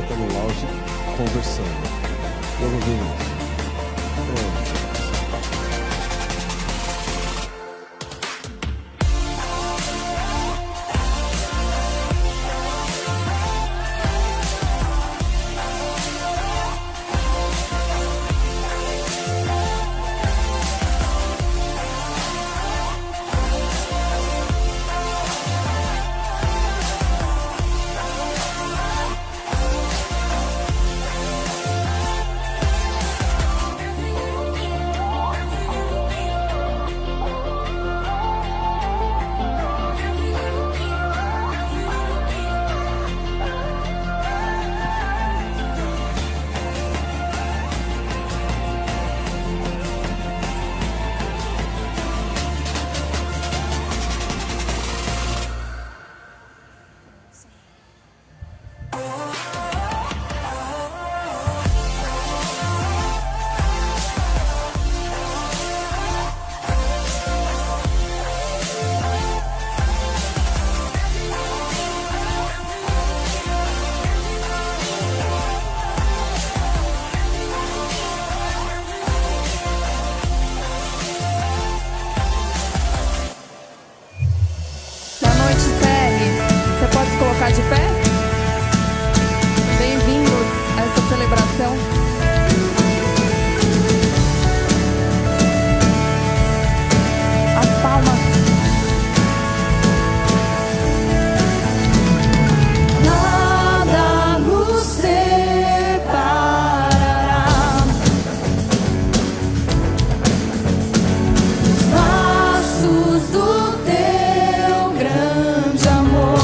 senta no lounge conversando. Vamos ver isso. Pronto. De pé? Bem-vindos a essa celebração. As palmas. Nada nos separará dos laços do teu grande amor.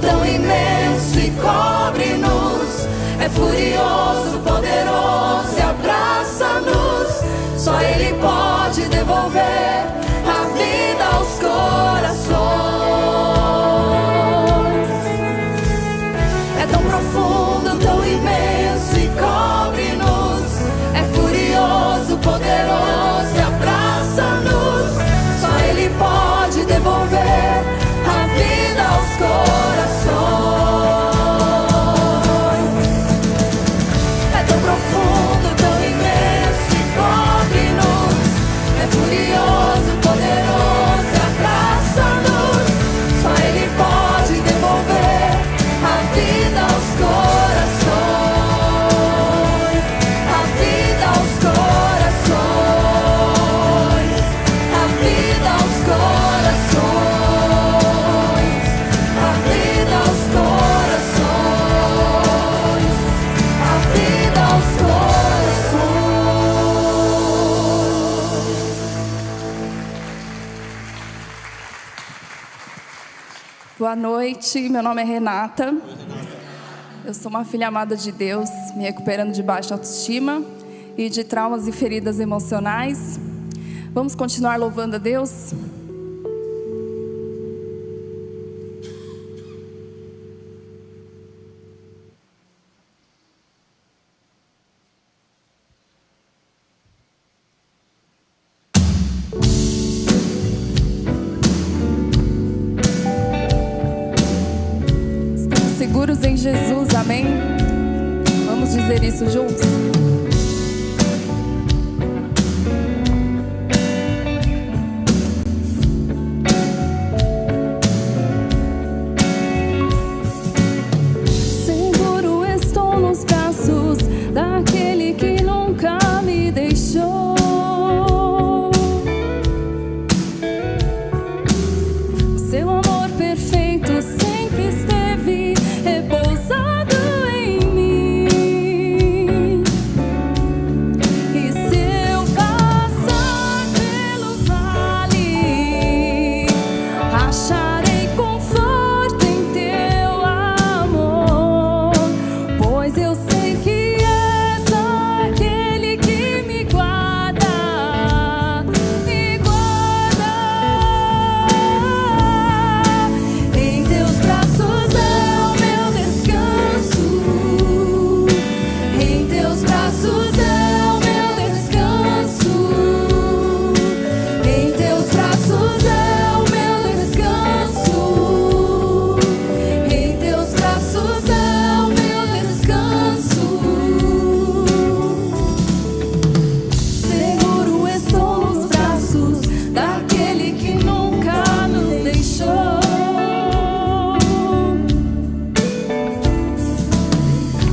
Tão imenso e cobre-nos, é furioso, poderoso e abraça-nos. Só Ele pode devolver a vida aos corações. É tão profundo, tão imenso e cobre-nos, é furioso, poderoso e abraça-nos. Só Ele pode devolver a vida aos corações. É tão profundo, tão imenso e cobre-nos, é furioso, Boa noite, meu nome é Renata. Eu sou uma filha amada de Deus, me recuperando de baixa autoestima e de traumas e feridas emocionais. Vamos continuar louvando a Deus? Seguros em Jesus, amém? Vamos dizer isso juntos? Seguro estou nos braços daquele que nunca me deixou. Seu amor perfeito sempre esteve repousado em mim. E se eu passar pelo vale, acharei conforto em teu amor, pois eu sei que és aquele que me guarda, me guarda. Em teus braços é o meu descanso. Em teus braços é o meu descanso. Em teus braços é o meu descanso. Em teus braços é o meu descanso. Seguro estou nos braços daquele que nunca nos deixou.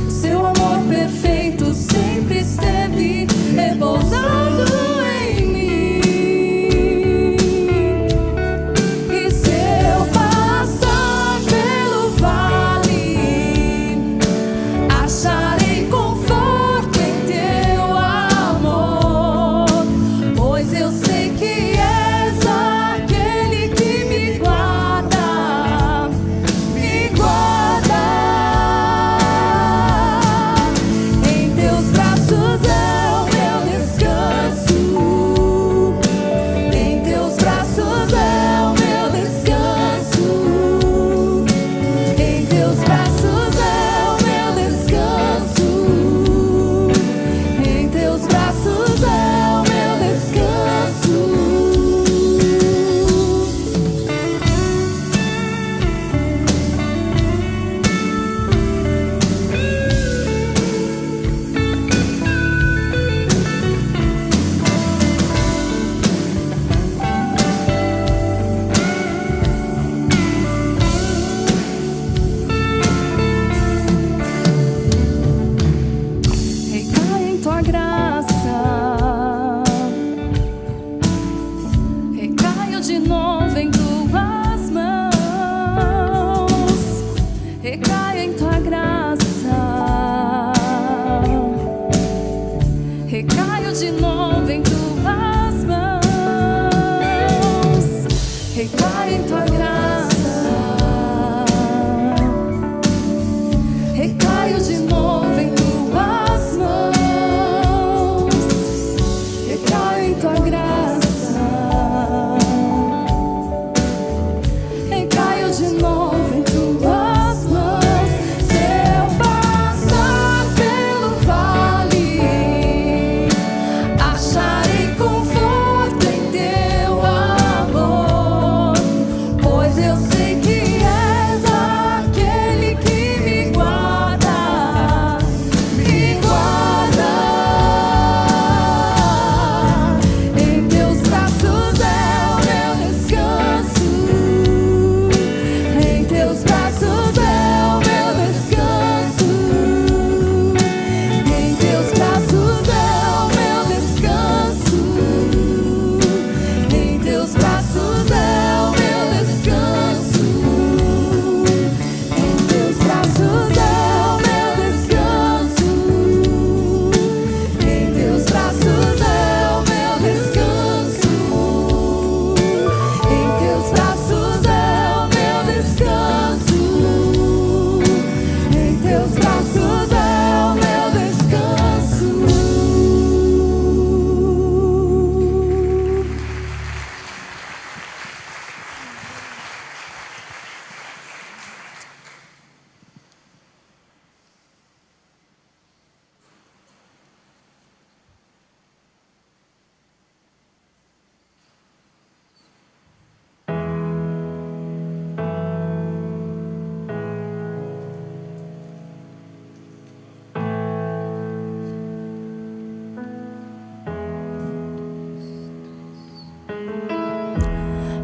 Seu amor perfeito sempre esteve repousado em mim. E se eu passar pelo vale, acharei conforto em teu amor, pois eu sei que és aquele que me guarda, me guarda. Em teus braços é o meu descanso. Em teus braços é o meu descanso. Em teus braços é o meu descanso. Em teus braços é o meu descanso. Recai em tua graça, recaio de novo em tuas mãos. Recaio em tua graça, recaio de novo em tuas mãos. Recaio em tua graça, recaio de novo em tuas mãos. Recaio em tua graça, recaio de novo em tuas mãos. Se eu passar pelo vale, acharei conforto em teu amor,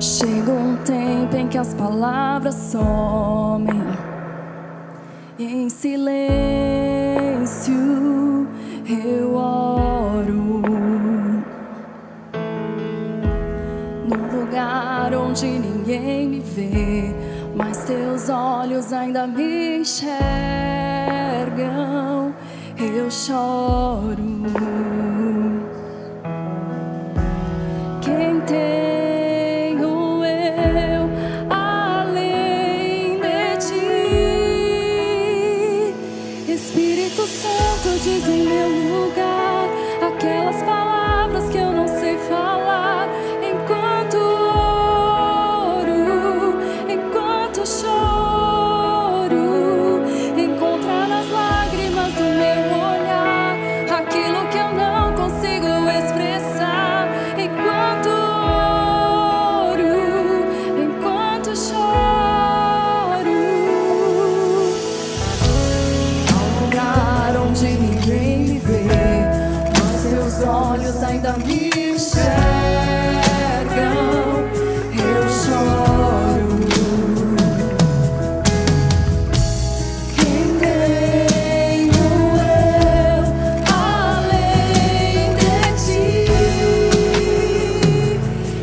Chega um tempo em que as palavras somem e em silêncio eu oro. Num lugar onde ninguém me vê, mas teus olhos ainda me enxergam, eu choro. Quem tenho eu além de ti? Espírito Santo, diz em meu lugar aquelas palavras que eu não sei falar. Enquanto oro, enquanto choro, encontrar nas lágrimas do meu olhar aquilo que eu não consigo expressar. Enquanto oro, enquanto choro, ao lugar onde ninguém me vê, mas seus olhos ainda me enxergam, eu choro. Quem tenho eu além de ti?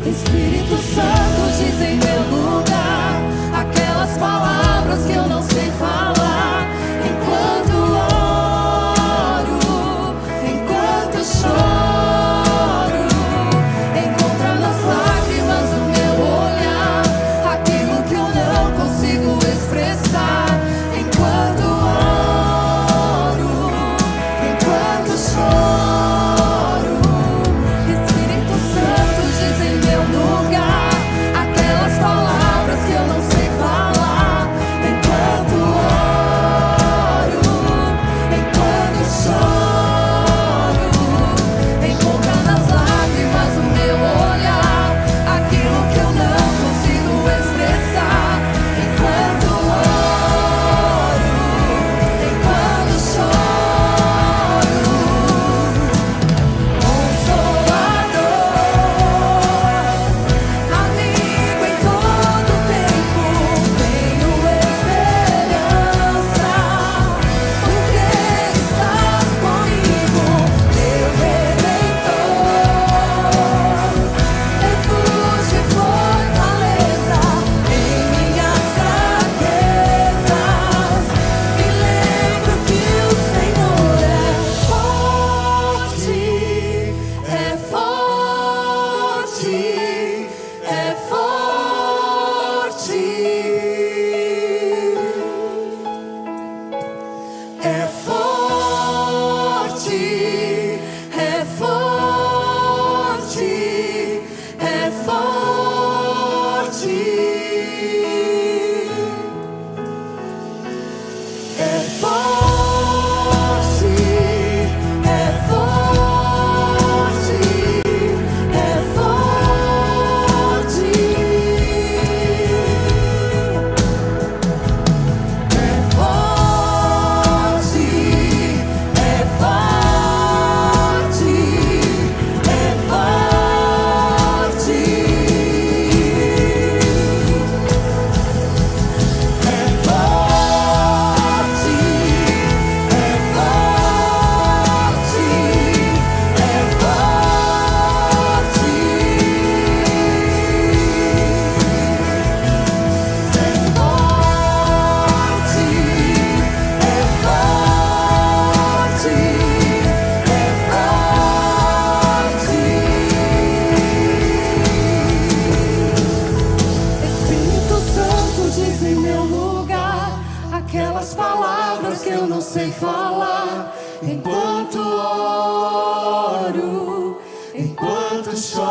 Espírito Santo, diz em meu lugar aquelas palavras que eu não sei falar. Enquanto oro, enquanto choro, encontra nas lágrimas do meu olhar aquilo que eu não consigo expressar. Enquanto oro, enquanto choro, Espírito Santo, diz em meu lugar aquelas palavras que eu não sei falar. Enquanto oro, enquanto choro, encontra nas lágrimas do meu olhar aquilo que eu não consigo expressar. Enquanto oro, enquanto choro, Consolador, amigo em todo tempo, tenho esperança, porque estás comigo, meu Redentor, refúgio e fortaleza em minhas fraquezas. Me lembro que o Senhor é forte, é forte, é forte, é forte, é forte, é forte, é forte, é forte, é forte, é forte, é forte, é forte, é forte, Espírito Santo, diz em meu lugar aquelas palavras que eu não sei falar. Enquanto oro, enquanto choro,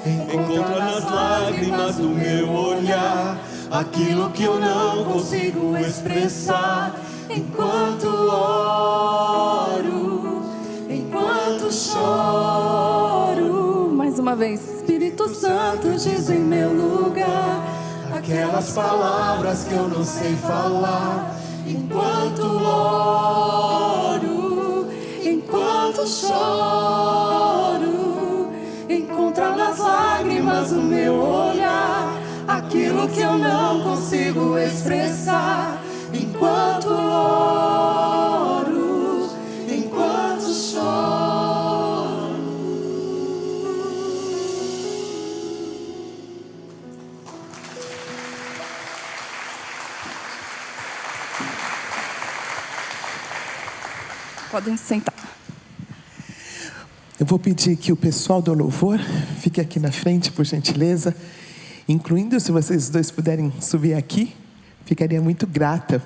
encontra nas lágrimas do meu olhar aquilo que eu não consigo expressar. Enquanto oro, enquanto choro. Mais uma vez, Espírito Santo, diz em meu lugar aquelas palavras que eu não sei falar. Enquanto oro, enquanto choro, encontra nas lágrimas faz o meu olhar aquilo que eu não consigo expressar. Enquanto oro, enquanto choro. Podem sentar. Eu vou pedir que o pessoal do louvor fique aqui na frente, por gentileza, incluindo, se vocês dois puderem subir aqui, ficaria muito grata.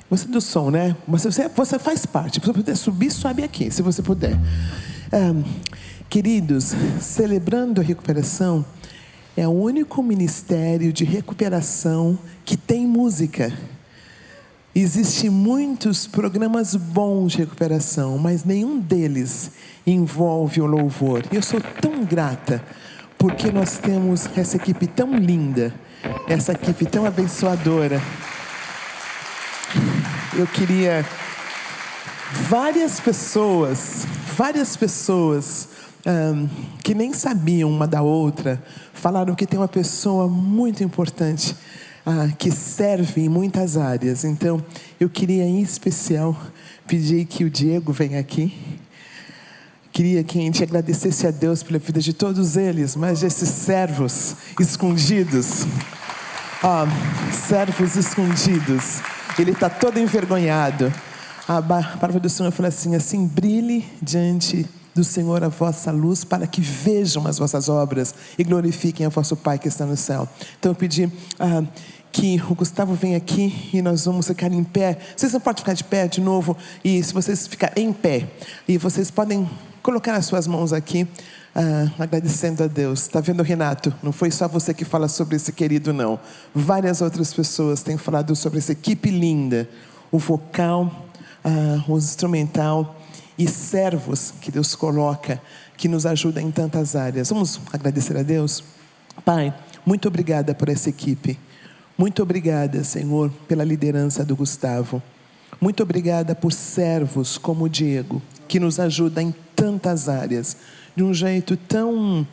Você do som, né? Mas você faz parte. Se você puder subir, sobe aqui, se você puder. Queridos, Celebrando a Recuperação é o único ministério de recuperação que tem música. Existem muitos programas bons de recuperação, mas nenhum deles envolve o louvor. E eu sou tão grata, porque nós temos essa equipe tão linda, essa equipe tão abençoadora. Eu queria... Várias pessoas que nem sabiam uma da outra, falaram que tem uma pessoa muito importante que serve em muitas áreas. Então, eu queria em especial pedir que o Diego venha aqui. Queria que a gente agradecesse a Deus pela vida de todos eles, mas desses servos escondidos. Servos escondidos. Ele está todo envergonhado. A palavra do Senhor fala assim, brilhe diante do Senhor a vossa luz, para que vejam as vossas obras e glorifiquem a vosso Pai que está no céu. Então eu pedi que o Gustavo venha aqui e nós vamos ficar em pé. Vocês não podem ficar de pé de novo, e se vocês ficarem em pé, e vocês podem colocar as suas mãos aqui, agradecendo a Deus. Está vendo, Renato? Não foi só você que fala sobre esse querido, não. Várias outras pessoas têm falado sobre essa equipe linda, o vocal, o instrumental e servos que Deus coloca, que nos ajudam em tantas áreas. Vamos agradecer a Deus? Pai, muito obrigada por essa equipe. Muito obrigada, Senhor, pela liderança do Gustavo. Muito obrigada por servos como o Diego, que nos ajuda em tantas áreas, de um jeito tão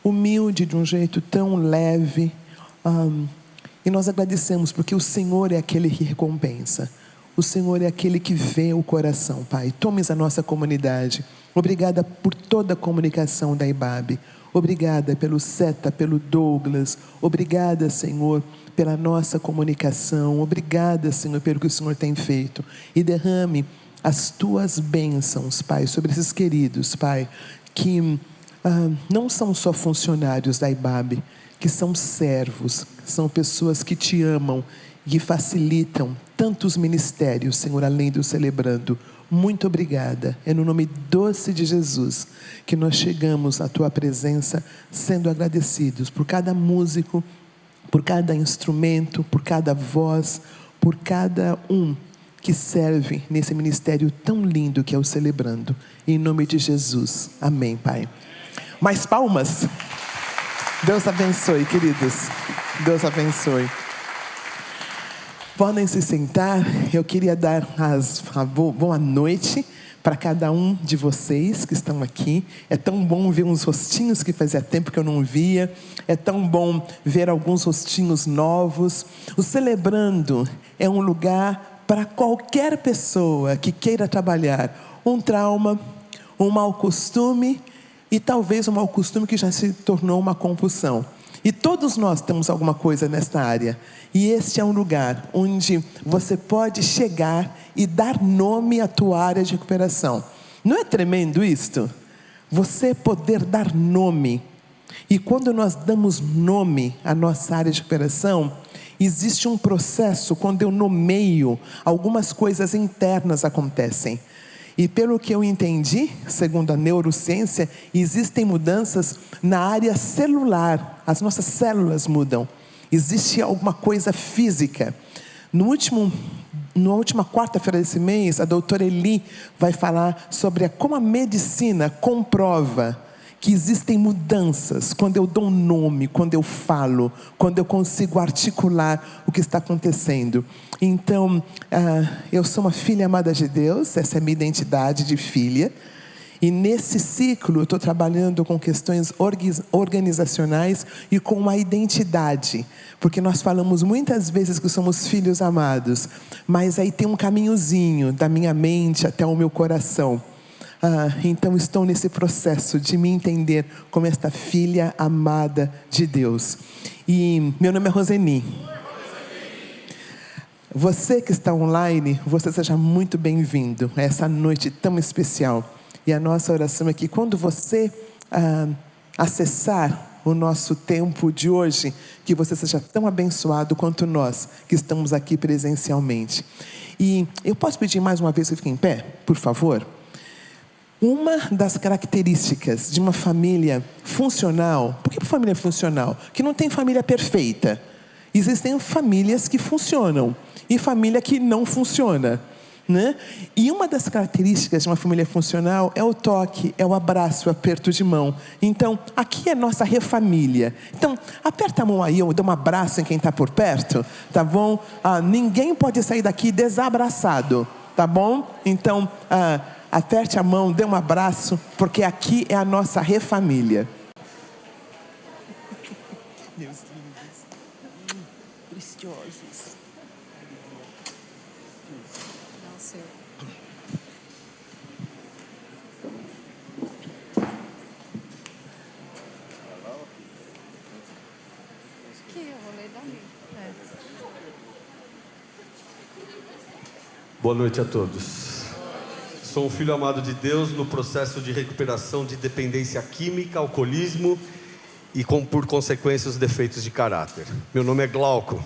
humilde, de um jeito tão leve. E nós agradecemos, porque o Senhor é aquele que recompensa. O Senhor é aquele que vê o coração, Pai. Tomes a nossa comunidade. Obrigada por toda a comunicação da IBAB. Obrigada pelo Seta, pelo Douglas. Obrigada, Senhor, pela nossa comunicação. Obrigada, Senhor, pelo que o Senhor tem feito. E derrame as tuas bênçãos, Pai, sobre esses queridos, Pai, que não são só funcionários da IBAB, que são servos, são pessoas que te amam e facilitam tantos ministérios, Senhor, além do Celebrando. Muito obrigada. É no nome doce de Jesus que nós chegamos à tua presença, sendo agradecidos por cada músico, por cada instrumento, por cada voz, por cada um que serve nesse ministério tão lindo que é o Celebrando. Em nome de Jesus. Amém, Pai. Mais palmas. Deus abençoe, queridos. Deus abençoe. Podem se sentar. Eu queria dar a boa noite para cada um de vocês que estão aqui. É tão bom ver uns rostinhos que fazia tempo que eu não via. É tão bom ver alguns rostinhos novos. O Celebrando é um lugar para qualquer pessoa que queira trabalhar um trauma, um mau costume e talvez um mau costume que já se tornou uma compulsão. E todos nós temos alguma coisa nesta área. E este é um lugar onde você pode chegar e dar nome à tua área de recuperação. Não é tremendo isto? Você poder dar nome. E quando nós damos nome à nossa área de recuperação, existe um processo, quando eu nomeio, algumas coisas internas acontecem. E pelo que eu entendi, segundo a neurociência, existem mudanças na área celular. As nossas células mudam. Existe alguma coisa física. Na última quarta-feira desse mês, a doutora Eli vai falar sobre como a medicina comprova que existem mudanças quando eu dou um nome, quando eu falo, quando eu consigo articular o que está acontecendo. Então, eu sou uma filha amada de Deus, essa é a minha identidade de filha. E nesse ciclo eu estou trabalhando com questões organizacionais e com a identidade. Porque nós falamos muitas vezes que somos filhos amados, mas aí tem um caminhozinho da minha mente até o meu coração. Então estou nesse processo de me entender como esta filha amada de Deus. E meu nome é Roseni. Você que está online, você seja muito bem-vindo a essa noite tão especial. E a nossa oração é que quando você acessar o nosso tempo de hoje, que você seja tão abençoado quanto nós que estamos aqui presencialmente. E eu posso pedir mais uma vez que fique em pé, por favor? Uma das características de uma família funcional, por que família funcional? Que não tem família perfeita. Existem famílias que funcionam e família que não funciona, né? E uma das características de uma família funcional é o toque, é o abraço, o aperto de mão. Então, aqui é nossa refamília. Então, aperta a mão aí, ou dá um abraço em quem está por perto, tá bom? Ninguém pode sair daqui desabraçado, tá bom? Então, aperte a mão, dê um abraço, porque aqui é a nossa refamília. Meus lindos, preciosos. Boa noite a todos. Sou um filho amado de Deus no processo de recuperação de dependência química, alcoolismo e, por consequência, os defeitos de caráter. Meu nome é Glauco.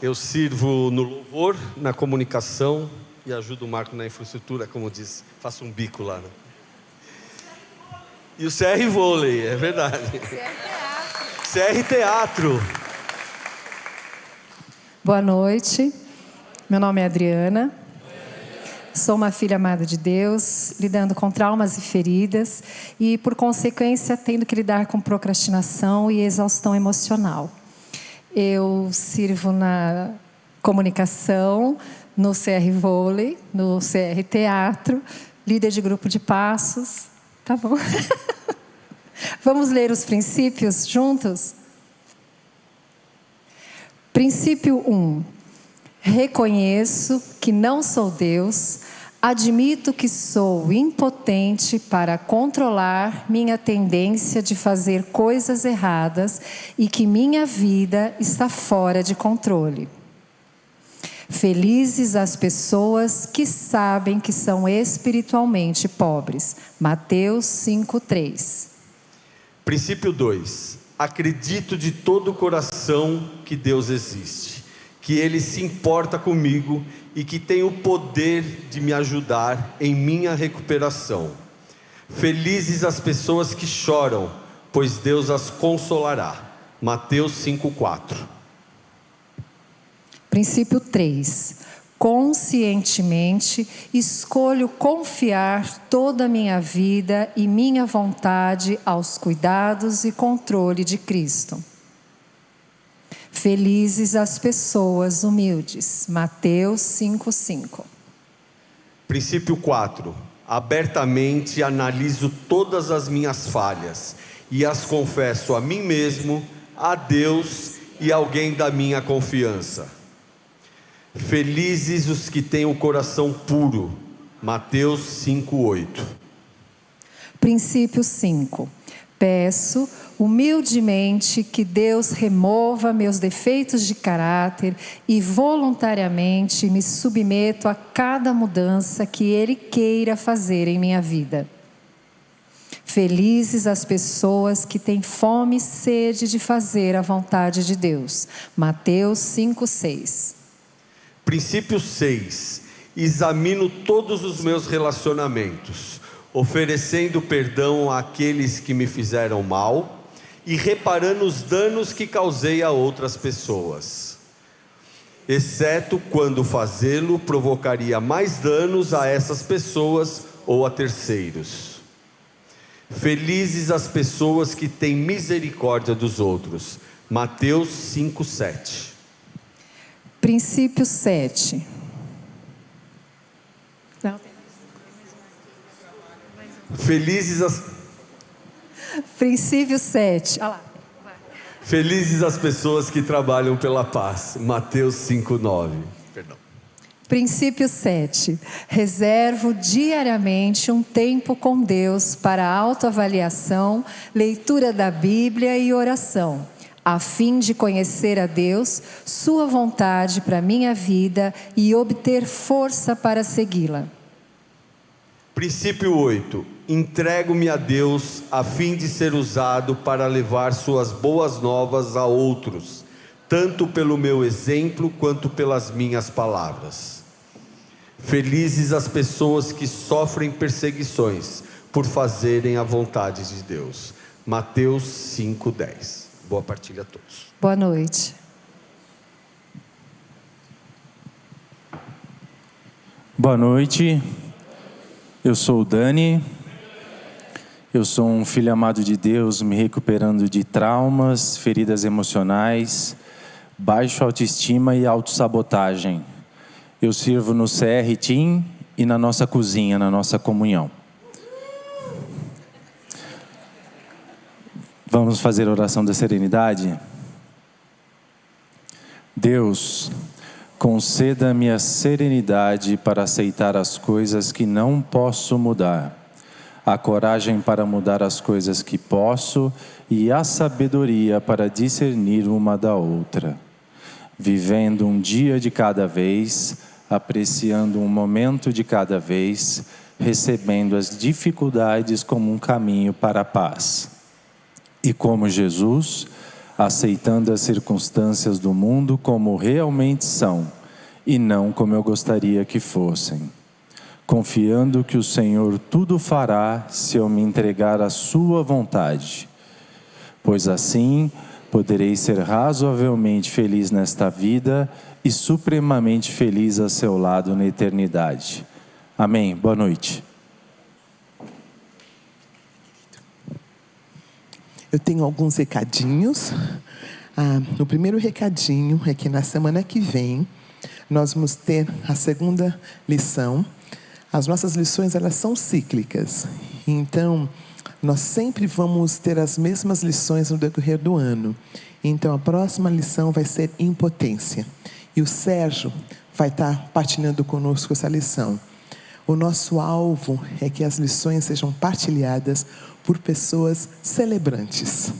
Eu sirvo no louvor, na comunicação e ajudo o Marco na infraestrutura, como diz, faço um bico lá, né? E o CR Vôlei, é verdade. CR Teatro. Boa noite. Meu nome é Adriana, sou uma filha amada de Deus, lidando com traumas e feridas e, por consequência, tendo que lidar com procrastinação e exaustão emocional. Eu sirvo na comunicação, no CR Vôlei, no CR Teatro, líder de grupo de passos. Tá bom? Vamos ler os princípios juntos? Princípio 1. Reconheço que não sou Deus, admito que sou impotente para controlar minha tendência de fazer coisas erradas e que minha vida está fora de controle. Felizes as pessoas que sabem que são espiritualmente pobres. Mateus 5:3. Princípio 2. Acredito de todo o coração que Deus existe, que Ele se importa comigo e que tem o poder de me ajudar em minha recuperação. Felizes as pessoas que choram, pois Deus as consolará. Mateus 5:4. Princípio 3. Conscientemente escolho confiar toda a minha vida e minha vontade aos cuidados e controle de Cristo. Felizes as pessoas humildes. Mateus 5:5. Princípio 4. Abertamente analiso todas as minhas falhas e as confesso a mim mesmo, a Deus e a alguém da minha confiança. Felizes os que têm o coração puro. Mateus 5:8. Princípio 5. Peço humildemente que Deus remova meus defeitos de caráter e voluntariamente me submeto a cada mudança que Ele queira fazer em minha vida. Felizes as pessoas que têm fome e sede de fazer a vontade de Deus. Mateus 5:6. Princípio 6. Examino todos os meus relacionamentos, oferecendo perdão àqueles que me fizeram mal e reparando os danos que causei a outras pessoas, exceto quando fazê-lo provocaria mais danos a essas pessoas ou a terceiros. Felizes as pessoas que têm misericórdia dos outros. Mateus 5:7. Princípio 7. Felizes as... Princípio 7. Olha lá. Felizes as pessoas que trabalham pela paz. Mateus 5:9. Perdão. Princípio 7. Reservo diariamente um tempo com Deus para autoavaliação, leitura da Bíblia e oração, a fim de conhecer a Deus, sua vontade para minha vida e obter força para segui-la. Princípio 8. Entrego-me a Deus a fim de ser usado para levar suas boas novas a outros, tanto pelo meu exemplo quanto pelas minhas palavras. Felizes as pessoas que sofrem perseguições por fazerem a vontade de Deus. Mateus 5:10. Boa partilha a todos. Boa noite. Boa noite. Eu sou o Dani. Eu sou um filho amado de Deus, me recuperando de traumas, feridas emocionais, baixa autoestima e autossabotagem. Eu sirvo no CR Team e na nossa cozinha, na nossa comunhão. Vamos fazer a oração da serenidade? Deus, conceda-me a serenidade para aceitar as coisas que não posso mudar, a coragem para mudar as coisas que posso e a sabedoria para discernir uma da outra, vivendo um dia de cada vez, apreciando um momento de cada vez, recebendo as dificuldades como um caminho para a paz. E como Jesus, aceitando as circunstâncias do mundo como realmente são, e não como eu gostaria que fossem. Confiando que o Senhor tudo fará se eu me entregar à sua vontade. Pois assim, poderei ser razoavelmente feliz nesta vida e supremamente feliz a seu lado na eternidade. Amém. Boa noite. Eu tenho alguns recadinhos. O primeiro recadinho é que na semana que vem nós vamos ter a segunda lição. As nossas lições, elas são cíclicas. Então, nós sempre vamos ter as mesmas lições no decorrer do ano. Então, a próxima lição vai ser impotência. E o Sérgio vai estar partilhando conosco essa lição. O nosso alvo é que as lições sejam partilhadas por pessoas celebrantes,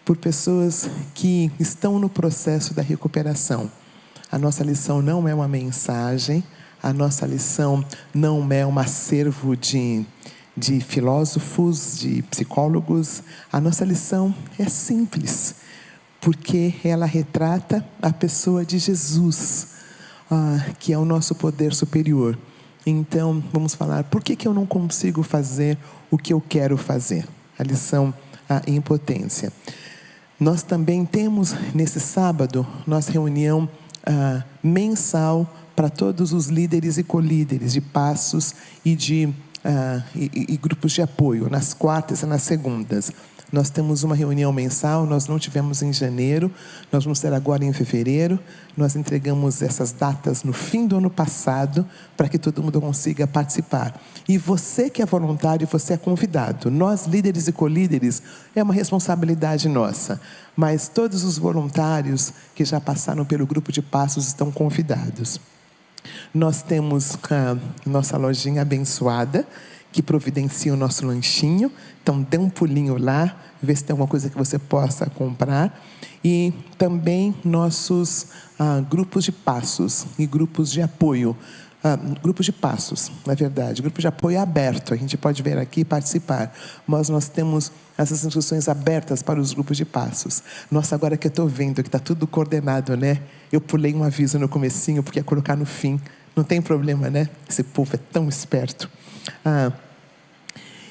por pessoas que estão no processo da recuperação. A nossa lição não é uma mensagem, a nossa lição não é um acervo de filósofos, de psicólogos. A nossa lição é simples, porque ela retrata a pessoa de Jesus, que é o nosso poder superior. Então, vamos falar, por que eu não consigo fazer o que eu quero fazer? A lição, a impotência. Nós também temos, nesse sábado, nossa reunião mensal para todos os líderes e colíderes de passos e grupos de apoio, nas quartas e nas segundas. Nós temos uma reunião mensal, nós não tivemos em janeiro, nós vamos ter agora em fevereiro. Nós entregamos essas datas no fim do ano passado, para que todo mundo consiga participar. E você que é voluntário, você é convidado. Nós, líderes e colíderes, é uma responsabilidade nossa. Mas todos os voluntários que já passaram pelo grupo de passos estão convidados. Nós temos a nossa lojinha abençoada, que providencia o nosso lanchinho. Então, dê um pulinho lá, vê se tem alguma coisa que você possa comprar. E também nossos grupos de passos e grupos de apoio. Grupos de passos, na verdade. Grupo de apoio aberto, a gente pode vir aqui e participar. Mas nós temos essas instruções abertas para os grupos de passos. Nossa, agora que eu estou vendo que está tudo coordenado, né? Eu pulei um aviso no comecinho, porque ia colocar no fim. Não tem problema, né? Esse povo é tão esperto.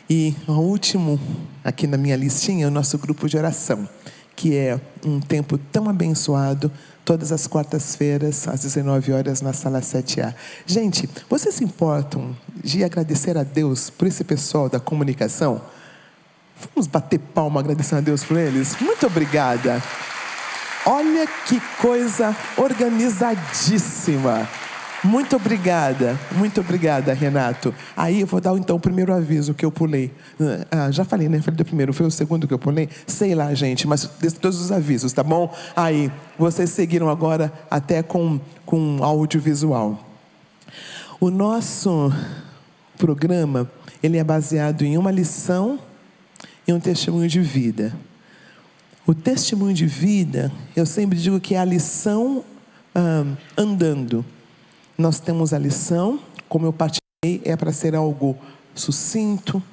E o último, aqui na minha listinha, é o nosso grupo de oração, que é um tempo tão abençoado, todas as quartas-feiras, às 19 horas, na sala 7A. Gente, vocês se importam de agradecer a Deus por esse pessoal da comunicação? Vamos bater palma agradecendo a Deus por eles? Muito obrigada. Olha que coisa organizadíssima. Muito obrigada, Renato. Aí eu vou dar então o primeiro aviso que eu pulei. Já falei, né? Falei do primeiro, foi o segundo que eu pulei? Sei lá, gente, mas todos os avisos, tá bom? Aí, vocês seguiram agora até com audiovisual. O nosso programa, ele é baseado em uma lição e um testemunho de vida. O testemunho de vida, eu sempre digo que é a lição andando. Nós temos a lição, como eu partilhei, é para ser algo sucinto,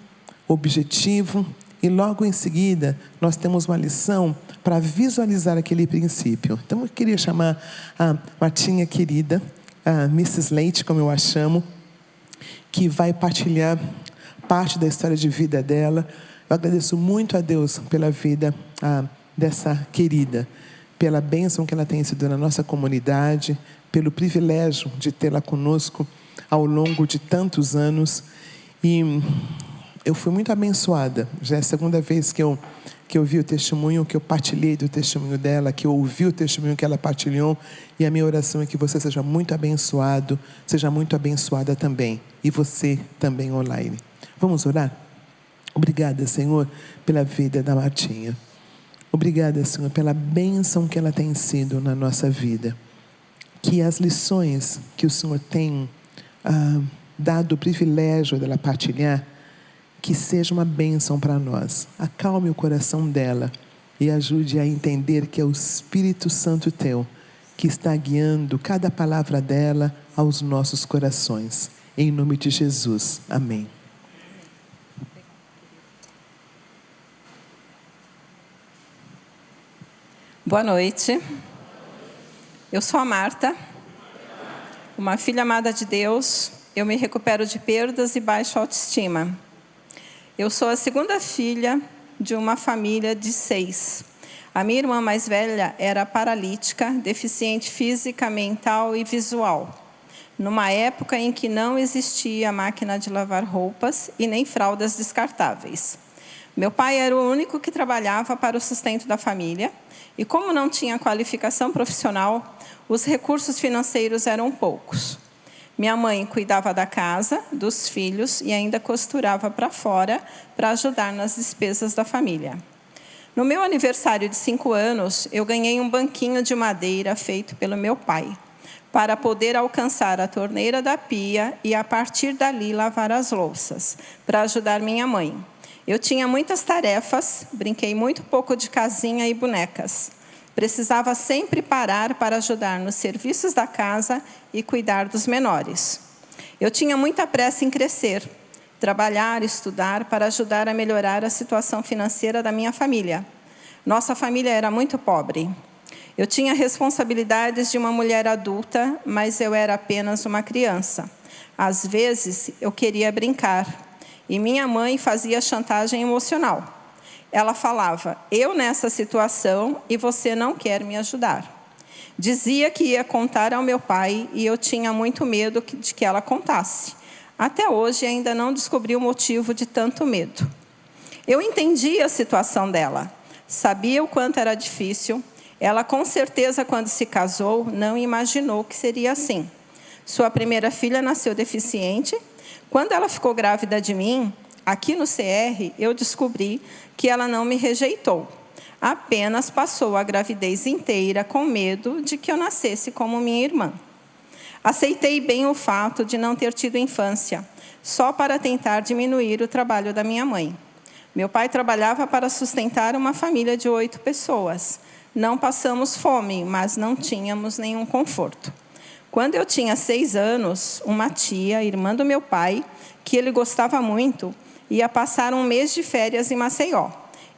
objetivo, e logo em seguida nós temos uma lição para visualizar aquele princípio. Então eu queria chamar a Martinha querida, a Mrs. Leite, como eu a chamo, que vai partilhar parte da história de vida dela. Eu agradeço muito a Deus pela vida dessa querida, pela bênção que ela tem sido na nossa comunidade, pelo privilégio de tê-la conosco ao longo de tantos anos. E eu fui muito abençoada. Já é a segunda vez que eu vi o testemunho, que eu partilhei do testemunho dela, que eu ouvi o testemunho que ela partilhou. E a minha oração é que você seja muito abençoado, seja muito abençoada também. E você também online. Vamos orar? Obrigada, Senhor, pela vida da Martinha. Obrigada, Senhor, pela bênção que ela tem sido na nossa vida. Que as lições que o Senhor tem dado o privilégio dela partilhar, que seja uma bênção para nós. Acalme o coração dela e ajude a entender que é o Espírito Santo teu que está guiando cada palavra dela aos nossos corações. Em nome de Jesus. Amém. Boa noite. Eu sou a Marta, uma filha amada de Deus. Eu me recupero de perdas e baixa autoestima. Eu sou a segunda filha de uma família de 6. A minha irmã mais velha era paralítica, deficiente física, mental e visual, numa época em que não existia máquina de lavar roupas e nem fraldas descartáveis. Meu pai era o único que trabalhava para o sustento da família, e como não tinha qualificação profissional, os recursos financeiros eram poucos. Minha mãe cuidava da casa, dos filhos e ainda costurava para fora para ajudar nas despesas da família. No meu aniversário de 5 anos, eu ganhei um banquinho de madeira feito pelo meu pai, para poder alcançar a torneira da pia e, a partir dali, lavar as louças, para ajudar minha mãe. Eu tinha muitas tarefas, brinquei muito pouco de casinha e bonecas. Precisava sempre parar para ajudar nos serviços da casa e cuidar dos menores. Eu tinha muita pressa em crescer, trabalhar, estudar para ajudar a melhorar a situação financeira da minha família. Nossa família era muito pobre. Eu tinha responsabilidades de uma mulher adulta, mas eu era apenas uma criança. Às vezes, eu queria brincar. E minha mãe fazia chantagem emocional. Ela falava, eu nessa situação e você não quer me ajudar. Dizia que ia contar ao meu pai e eu tinha muito medo de que ela contasse. Até hoje ainda não descobri o motivo de tanto medo. Eu entendia a situação dela. Sabia o quanto era difícil. Ela com certeza quando se casou não imaginou que seria assim. Sua primeira filha nasceu deficiente. Quando ela ficou grávida de mim, aqui no CR, eu descobri que ela não me rejeitou. Apenas passou a gravidez inteira com medo de que eu nascesse como minha irmã. Aceitei bem o fato de não ter tido infância, só para tentar diminuir o trabalho da minha mãe. Meu pai trabalhava para sustentar uma família de 8 pessoas. Não passamos fome, mas não tínhamos nenhum conforto. Quando eu tinha 6 anos, uma tia, irmã do meu pai, que ele gostava muito, ia passar um mês de férias em Maceió.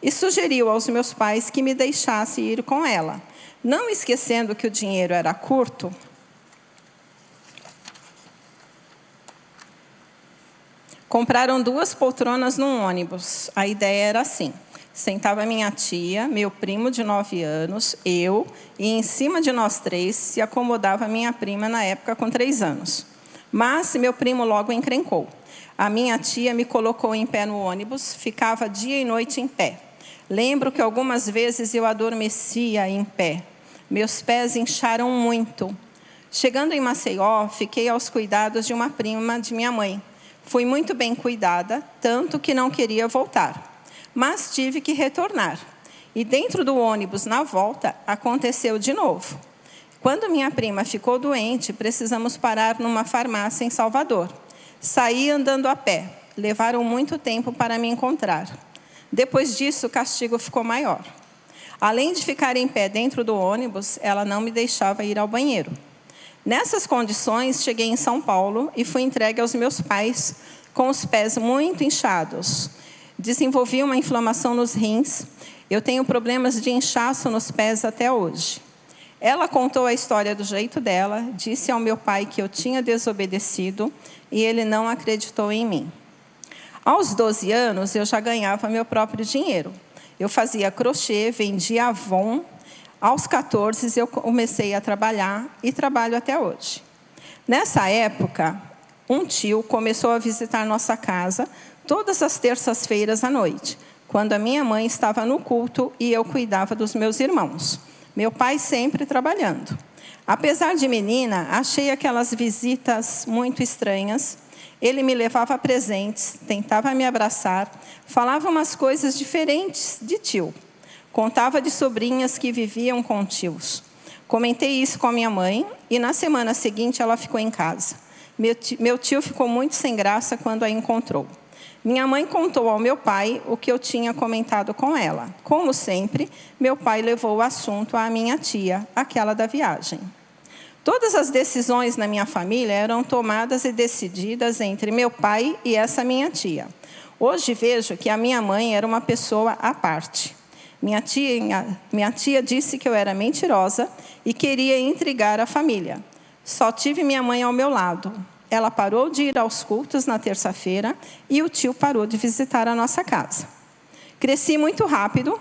E sugeriu aos meus pais que me deixasse ir com ela. Não esquecendo que o dinheiro era curto, compraram 2 poltronas num ônibus. A ideia era assim. Sentava minha tia, meu primo de 9 anos, eu, e em cima de nós 3 se acomodava minha prima na época com 3 anos. Mas meu primo logo encrencou. A minha tia me colocou em pé no ônibus, ficava dia e noite em pé. Lembro que algumas vezes eu adormecia em pé. Meus pés incharam muito. Chegando em Maceió, fiquei aos cuidados de uma prima de minha mãe. Fui muito bem cuidada, tanto que não queria voltar. Mas tive que retornar. E dentro do ônibus, na volta, aconteceu de novo. Quando minha prima ficou doente, precisamos parar numa farmácia em Salvador. Saí andando a pé. Levaram muito tempo para me encontrar. Depois disso, o castigo ficou maior. Além de ficar em pé dentro do ônibus, ela não me deixava ir ao banheiro. Nessas condições, cheguei em São Paulo e fui entregue aos meus pais com os pés muito inchados. Desenvolvi uma inflamação nos rins. Eu tenho problemas de inchaço nos pés até hoje. Ela contou a história do jeito dela, disse ao meu pai que eu tinha desobedecido e ele não acreditou em mim. Aos 12 anos, eu já ganhava meu próprio dinheiro. Eu fazia crochê, vendia Avon. Aos 14, eu comecei a trabalhar e trabalho até hoje. Nessa época, um tio começou a visitar nossa casa todas as terças-feiras à noite, quando a minha mãe estava no culto e eu cuidava dos meus irmãos. Meu pai sempre trabalhando. Apesar de menina, achei aquelas visitas muito estranhas. Ele me levava presentes, tentava me abraçar, falava umas coisas diferentes de tio. Contava de sobrinhas que viviam com tios. Comentei isso com a minha mãe e na semana seguinte ela ficou em casa. Meu tio ficou muito sem graça quando a encontrou. Minha mãe contou ao meu pai o que eu tinha comentado com ela. Como sempre, meu pai levou o assunto à minha tia, aquela da viagem. Todas as decisões na minha família eram tomadas e decididas entre meu pai e essa minha tia. Hoje vejo que a minha mãe era uma pessoa à parte. Minha tia disse que eu era mentirosa e queria intrigar a família. Só tive minha mãe ao meu lado. Ela parou de ir aos cultos na terça-feira e o tio parou de visitar a nossa casa. Cresci muito rápido.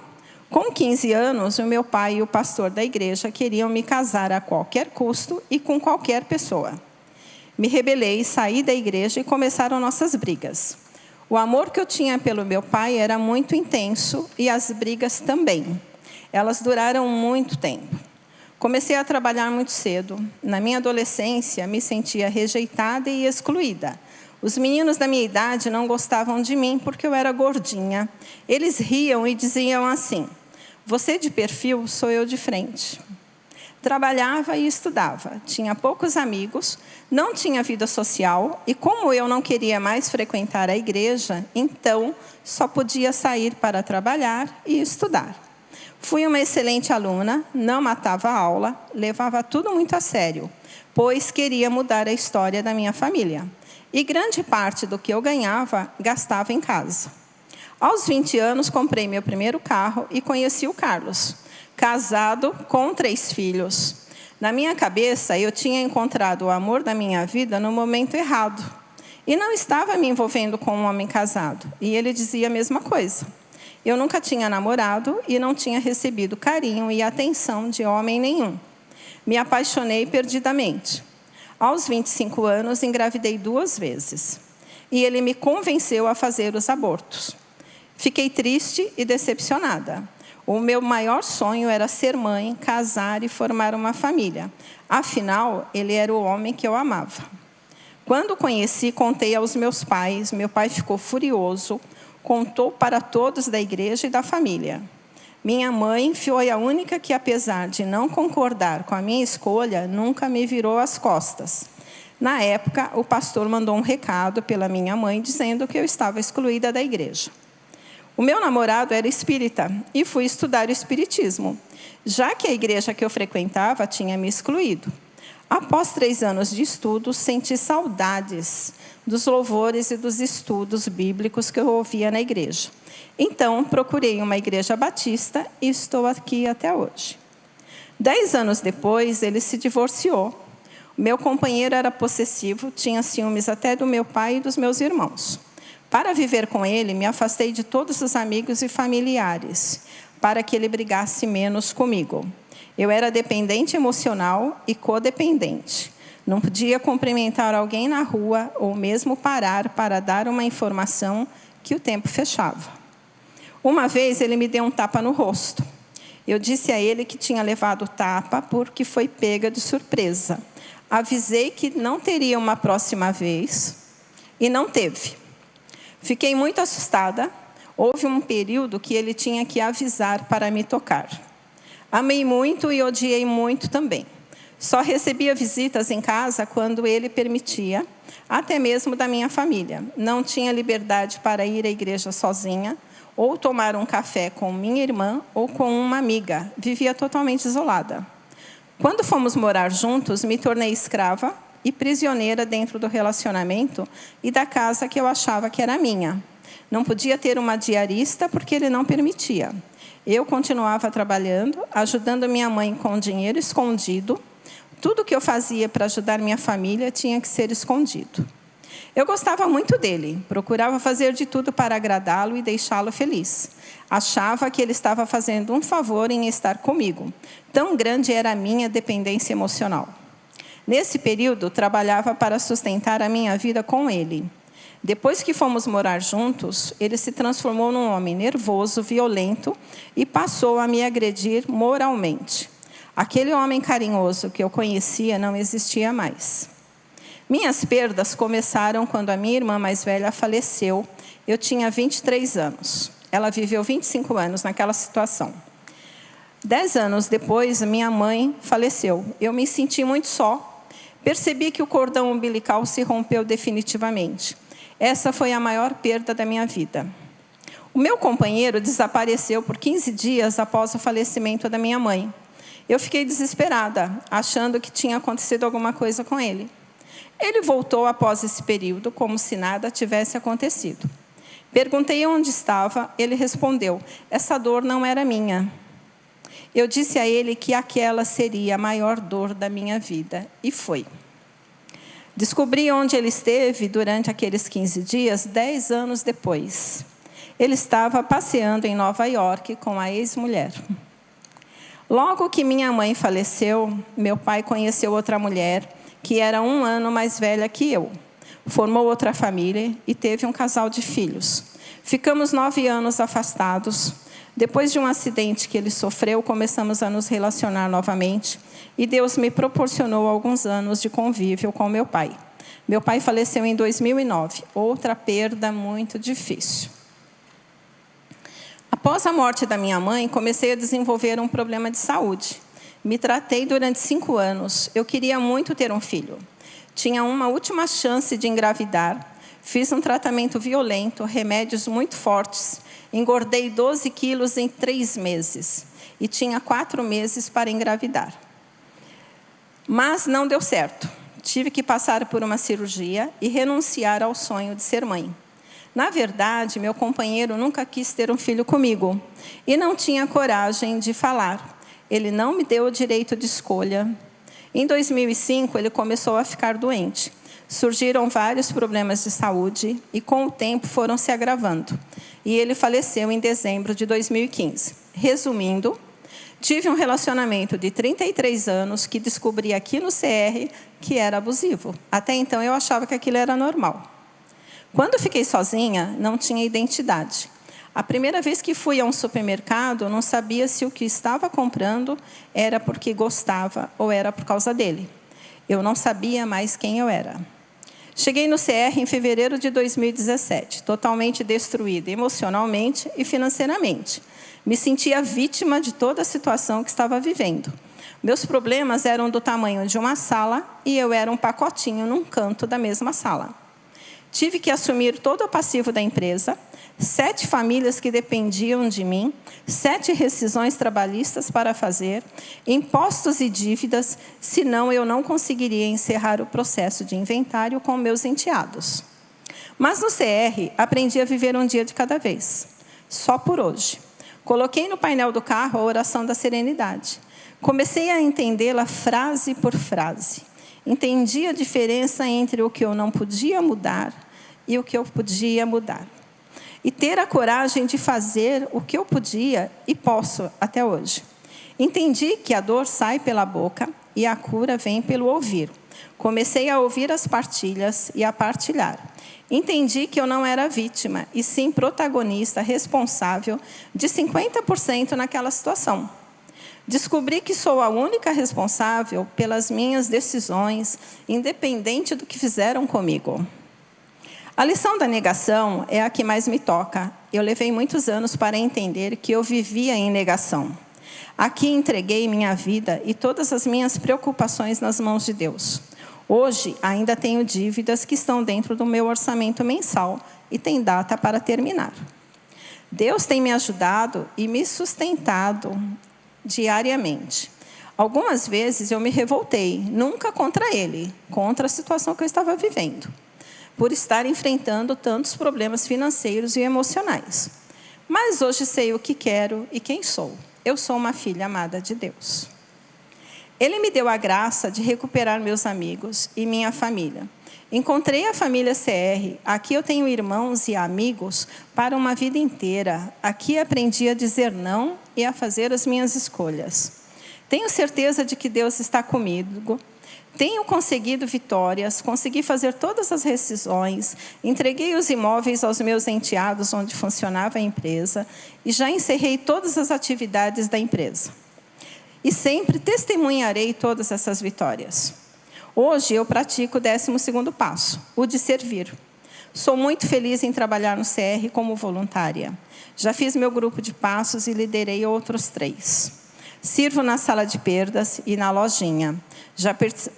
Com 15 anos, o meu pai e o pastor da igreja queriam me casar a qualquer custo e com qualquer pessoa. Me rebelei, saí da igreja e começaram nossas brigas. O amor que eu tinha pelo meu pai era muito intenso e as brigas também. Elas duraram muito tempo. Comecei a trabalhar muito cedo. Na minha adolescência, me sentia rejeitada e excluída. Os meninos da minha idade não gostavam de mim porque eu era gordinha. Eles riam e diziam assim: você de perfil, sou eu de frente. Trabalhava e estudava. Tinha poucos amigos, não tinha vida social e como eu não queria mais frequentar a igreja, então só podia sair para trabalhar e estudar. Fui uma excelente aluna, não matava a aula, levava tudo muito a sério, pois queria mudar a história da minha família. E grande parte do que eu ganhava, gastava em casa. Aos 20 anos, comprei meu primeiro carro e conheci o Carlos, casado com 3 filhos. Na minha cabeça, eu tinha encontrado o amor da minha vida no momento errado. E não estava me envolvendo com um homem casado. E ele dizia a mesma coisa. Eu nunca tinha namorado e não tinha recebido carinho e atenção de homem nenhum. Me apaixonei perdidamente. Aos 25 anos, engravidei 2 vezes. E ele me convenceu a fazer os abortos. Fiquei triste e decepcionada. O meu maior sonho era ser mãe, casar e formar uma família. Afinal, ele era o homem que eu amava. Quando o conheci, contei aos meus pais. Meu pai ficou furioso. Contou para todos da igreja e da família. Minha mãe foi a única que, apesar de não concordar com a minha escolha, nunca me virou as costas. Na época, o pastor mandou um recado pela minha mãe, dizendo que eu estava excluída da igreja. O meu namorado era espírita e fui estudar o espiritismo, já que a igreja que eu frequentava tinha me excluído. Após 3 anos de estudo, senti saudades dos louvores e dos estudos bíblicos que eu ouvia na igreja. Então, procurei uma igreja batista e estou aqui até hoje. 10 anos depois, ele se divorciou. Meu companheiro era possessivo, tinha ciúmes até do meu pai e dos meus irmãos. Para viver com ele, me afastei de todos os amigos e familiares, para que ele brigasse menos comigo. Eu era dependente emocional e codependente. Não podia cumprimentar alguém na rua ou mesmo parar para dar uma informação que o tempo fechava. Uma vez ele me deu um tapa no rosto. Eu disse a ele que tinha levado o tapa porque foi pega de surpresa. Avisei que não teria uma próxima vez e não teve. Fiquei muito assustada. Houve um período que ele tinha que avisar para me tocar. Amei muito e odiei muito também. Só recebia visitas em casa quando ele permitia, até mesmo da minha família. Não tinha liberdade para ir à igreja sozinha, ou tomar um café com minha irmã ou com uma amiga. Vivia totalmente isolada. Quando fomos morar juntos, me tornei escrava e prisioneira dentro do relacionamento e da casa que eu achava que era minha. Não podia ter uma diarista porque ele não permitia. Eu continuava trabalhando, ajudando minha mãe com dinheiro escondido. Tudo que eu fazia para ajudar minha família tinha que ser escondido. Eu gostava muito dele, procurava fazer de tudo para agradá-lo e deixá-lo feliz. Achava que ele estava fazendo um favor em estar comigo. Tão grande era a minha dependência emocional. Nesse período, trabalhava para sustentar a minha vida com ele. Depois que fomos morar juntos, ele se transformou num homem nervoso, violento e passou a me agredir moralmente. Aquele homem carinhoso que eu conhecia não existia mais. Minhas perdas começaram quando a minha irmã mais velha faleceu. Eu tinha 23 anos. Ela viveu 25 anos naquela situação. 10 anos depois, minha mãe faleceu. Eu me senti muito só. Percebi que o cordão umbilical se rompeu definitivamente. Essa foi a maior perda da minha vida. O meu companheiro desapareceu por 15 dias após o falecimento da minha mãe. Eu fiquei desesperada, achando que tinha acontecido alguma coisa com ele. Ele voltou após esse período, como se nada tivesse acontecido. Perguntei onde estava, ele respondeu: essa dor não era minha. Eu disse a ele que aquela seria a maior dor da minha vida, e foi. Descobri onde ele esteve durante aqueles 15 dias, 10 anos depois. Ele estava passeando em Nova York com a ex-mulher. Logo que minha mãe faleceu, meu pai conheceu outra mulher, que era 1 ano mais velha que eu. Formou outra família e teve um casal de filhos. Ficamos 9 anos afastados. Depois de um acidente que ele sofreu, começamos a nos relacionar novamente. E Deus me proporcionou alguns anos de convívio com meu pai. Meu pai faleceu em 2009. Outra perda muito difícil. Após a morte da minha mãe, comecei a desenvolver um problema de saúde. Me tratei durante 5 anos. Eu queria muito ter um filho. Tinha uma última chance de engravidar. Fiz um tratamento violento, remédios muito fortes. Engordei 12 quilos em 3 meses. E tinha 4 meses para engravidar. Mas não deu certo. Tive que passar por uma cirurgia e renunciar ao sonho de ser mãe. Na verdade, meu companheiro nunca quis ter um filho comigo. E não tinha coragem de falar. Ele não me deu o direito de escolha. Em 2005, ele começou a ficar doente. Surgiram vários problemas de saúde e, com o tempo, foram se agravando. E ele faleceu em dezembro de 2015. Resumindo, tive um relacionamento de 33 anos que descobri aqui no CR que era abusivo. Até então, eu achava que aquilo era normal. Quando fiquei sozinha, não tinha identidade. A primeira vez que fui a um supermercado, eu não sabia se o que estava comprando era porque gostava ou era por causa dele. Eu não sabia mais quem eu era. Cheguei no CR em fevereiro de 2017, totalmente destruída emocionalmente e financeiramente. Me sentia vítima de toda a situação que estava vivendo. Meus problemas eram do tamanho de uma sala e eu era um pacotinho num canto da mesma sala. Tive que assumir todo o passivo da empresa, 7 famílias que dependiam de mim, 7 rescisões trabalhistas para fazer, impostos e dívidas, senão eu não conseguiria encerrar o processo de inventário com meus enteados. Mas no CR, aprendi a viver um dia de cada vez, só por hoje. Coloquei no painel do carro a oração da serenidade. Comecei a entendê-la frase por frase. Entendi a diferença entre o que eu não podia mudar e o que eu podia mudar. E ter a coragem de fazer o que eu podia e posso até hoje. Entendi que a dor sai pela boca e a cura vem pelo ouvir. Comecei a ouvir as partilhas e a partilhar. Entendi que eu não era vítima, e sim protagonista responsável de 50% naquela situação. Descobri que sou a única responsável pelas minhas decisões, independente do que fizeram comigo. A lição da negação é a que mais me toca. Eu levei muitos anos para entender que eu vivia em negação. Aqui entreguei minha vida e todas as minhas preocupações nas mãos de Deus. Hoje, ainda tenho dívidas que estão dentro do meu orçamento mensal e tem data para terminar. Deus tem me ajudado e me sustentado diariamente. Algumas vezes eu me revoltei, nunca contra Ele, contra a situação que eu estava vivendo, por estar enfrentando tantos problemas financeiros e emocionais. Mas hoje sei o que quero e quem sou. Eu sou uma filha amada de Deus. Ele me deu a graça de recuperar meus amigos e minha família. Encontrei a família CR. Aqui eu tenho irmãos e amigos para uma vida inteira. Aqui aprendi a dizer não e a fazer as minhas escolhas. Tenho certeza de que Deus está comigo. Tenho conseguido vitórias, consegui fazer todas as rescisões, entreguei os imóveis aos meus enteados onde funcionava a empresa e já encerrei todas as atividades da empresa. E sempre testemunharei todas essas vitórias. Hoje eu pratico o 12º passo, o de servir. Sou muito feliz em trabalhar no CR como voluntária. Já fiz meu grupo de passos e liderei outros 3. Sirvo na sala de perdas e na lojinha.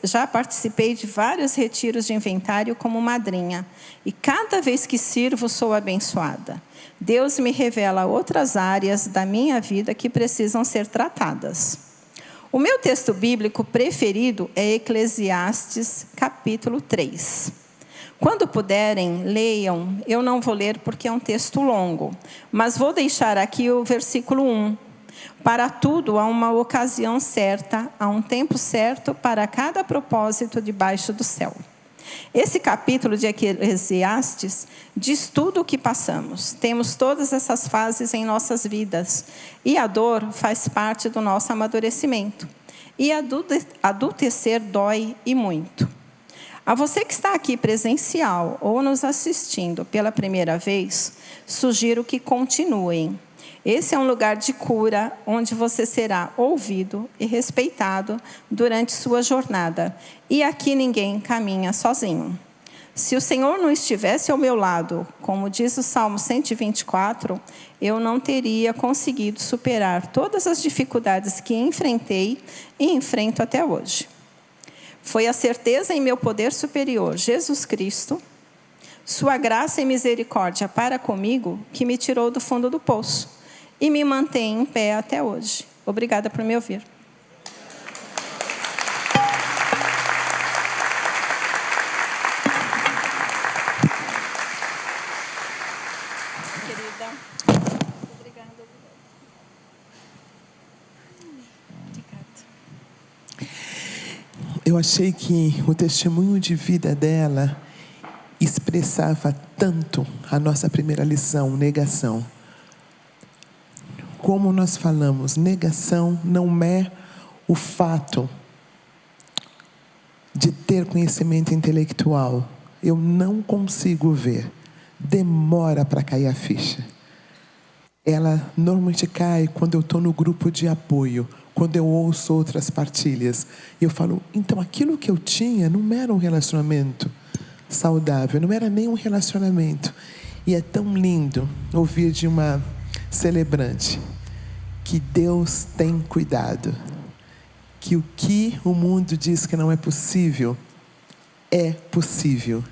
Já participei de vários retiros de inventário como madrinha. E cada vez que sirvo, sou abençoada. Deus me revela outras áreas da minha vida que precisam ser tratadas. O meu texto bíblico preferido é Eclesiastes, capítulo 3. Quando puderem, leiam. Eu não vou ler porque é um texto longo, mas vou deixar aqui o versículo 1. Para tudo há uma ocasião certa, há um tempo certo para cada propósito debaixo do céu. Esse capítulo de Eclesiastes diz tudo o que passamos. Temos todas essas fases em nossas vidas. E a dor faz parte do nosso amadurecimento. E adultecer dói e muito. A você que está aqui presencial ou nos assistindo pela primeira vez, sugiro que continuem. Esse é um lugar de cura, onde você será ouvido e respeitado durante sua jornada. E aqui ninguém caminha sozinho. Se o Senhor não estivesse ao meu lado, como diz o Salmo 124, eu não teria conseguido superar todas as dificuldades que enfrentei e enfrento até hoje. Foi a certeza em meu poder superior, Jesus Cristo, sua graça e misericórdia para comigo, que me tirou do fundo do poço e me mantém em pé até hoje. Obrigada por me ouvir. Querida, obrigada. Eu achei que o testemunho de vida dela expressava tanto a nossa primeira lição, negação. Como nós falamos, negação não é o fato de ter conhecimento intelectual. Eu não consigo ver. Demora para cair a ficha. Ela normalmente cai quando eu estou no grupo de apoio, quando eu ouço outras partilhas. E eu falo, então aquilo que eu tinha não era um relacionamento saudável, não era nem um relacionamento. E é tão lindo ouvir de uma celebrante que Deus tem cuidado, que o que o mundo diz que não é possível, é possível,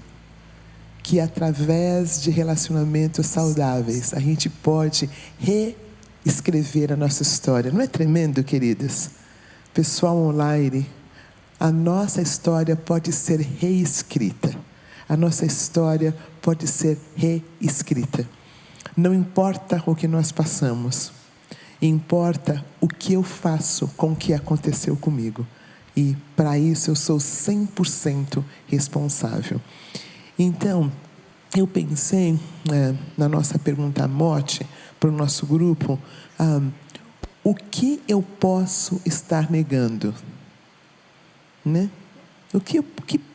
que através de relacionamentos saudáveis a gente pode reescrever a nossa história. Não é tremendo, queridas? Pessoal online, a nossa história pode ser reescrita, a nossa história pode ser reescrita. Não importa o que nós passamos, importa o que eu faço com o que aconteceu comigo. E para isso eu sou 100% responsável. Então, eu pensei na nossa pergunta mote para o nosso grupo, o que eu posso estar negando? Né? O que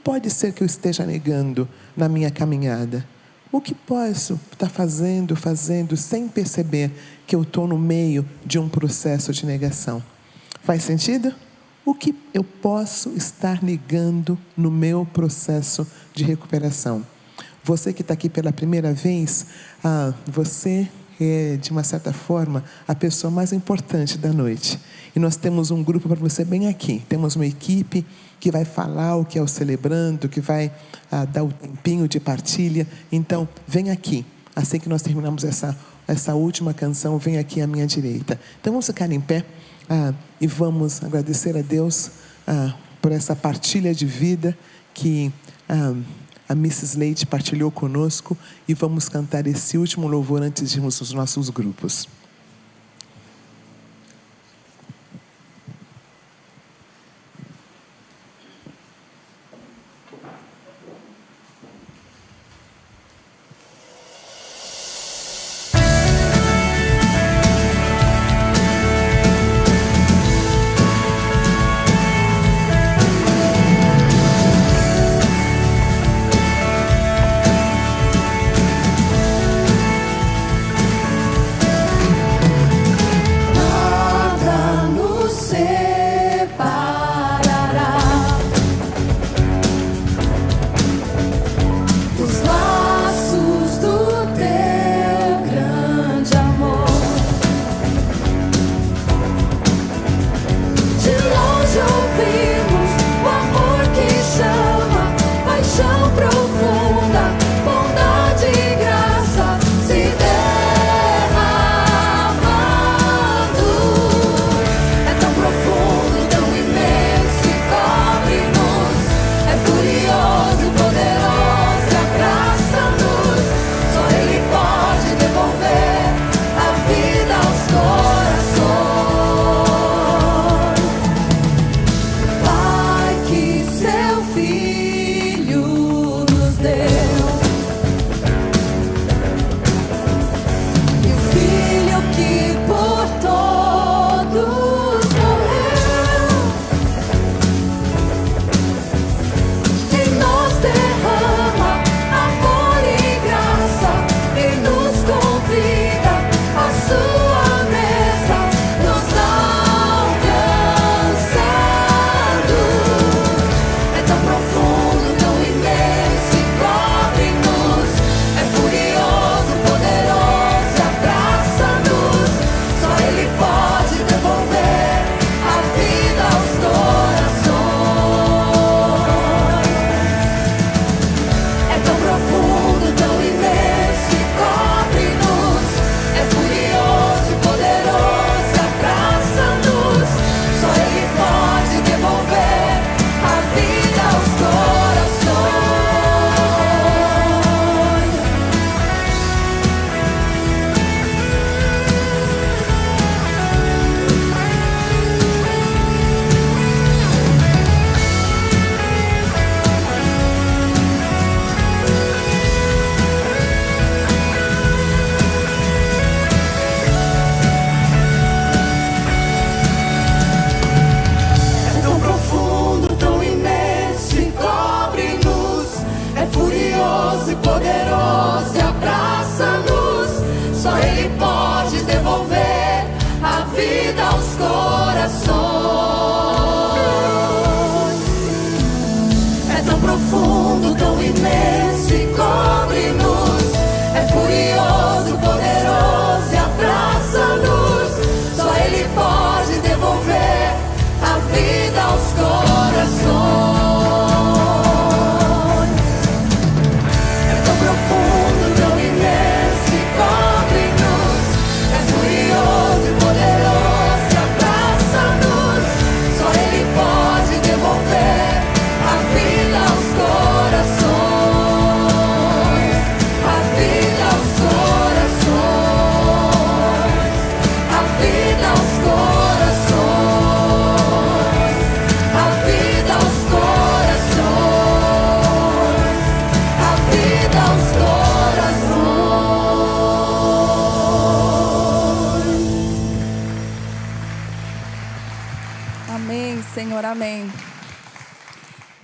pode ser que eu esteja negando na minha caminhada? O que posso estar fazendo sem perceber que eu estou no meio de um processo de negação? Faz sentido? O que eu posso estar negando no meu processo de recuperação? Você que está aqui pela primeira vez, você é, de uma certa forma, a pessoa mais importante da noite. E nós temos um grupo para você bem aqui. Temos uma equipe que vai falar o que é o Celebrando, que vai dar o tempinho de partilha. Então, vem aqui. Assim que nós terminamos essa última canção, vem aqui à minha direita. Então, vamos ficar em pé e vamos agradecer a Deus por essa partilha de vida que a Mrs. Leite partilhou conosco, e vamos cantar esse último louvor antes de irmos aos nossos grupos.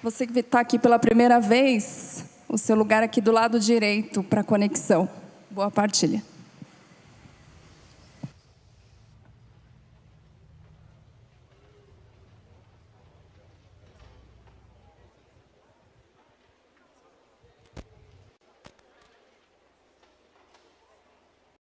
Você que está aqui pela primeira vez, o seu lugar aqui do lado direito para conexão. Boa partilha.